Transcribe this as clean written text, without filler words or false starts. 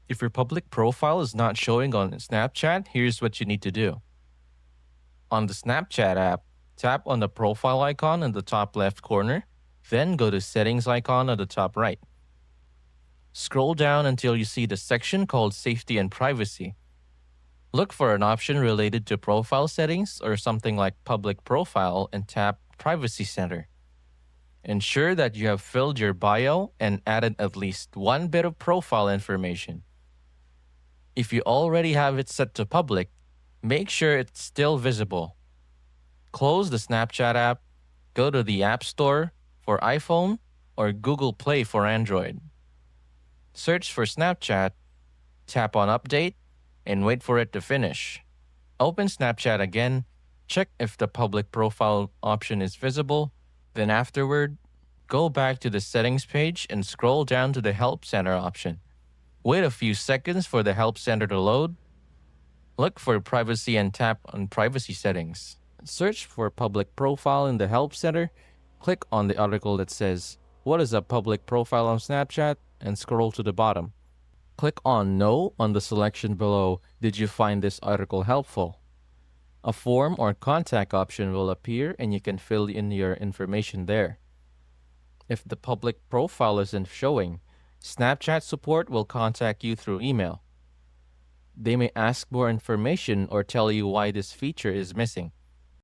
If your public profile is not showing on Snapchat, here's what you need to do. On the Snapchat app, tap on the profile icon in the top left corner, then go to Settings icon on the top right. Scroll down until you see the section called Safety and Privacy. Look for an option related to profile settings or something like Public Profile and tap Privacy Center. Ensure that you have filled your bio and added at least one bit of profile information. If you already have it set to public, make sure it's still visible. Close the Snapchat app, go to the App Store for iPhone or Google Play for Android. Search for Snapchat, tap on Update, and wait for it to finish. Open Snapchat again, check if the public profile option is visible, then afterward, go back to the settings page and scroll down to the Help Center option. Wait a few seconds for the Help Center to load. Look for privacy and tap on privacy settings. Search for public profile in the Help Center. Click on the article that says, "What is a public profile on Snapchat?" and scroll to the bottom. Click on No on the selection below, "Did you find this article helpful?" A form or contact option will appear and you can fill in your information there. If the public profile isn't showing, Snapchat support will contact you through email. They may ask more information or tell you why this feature is missing.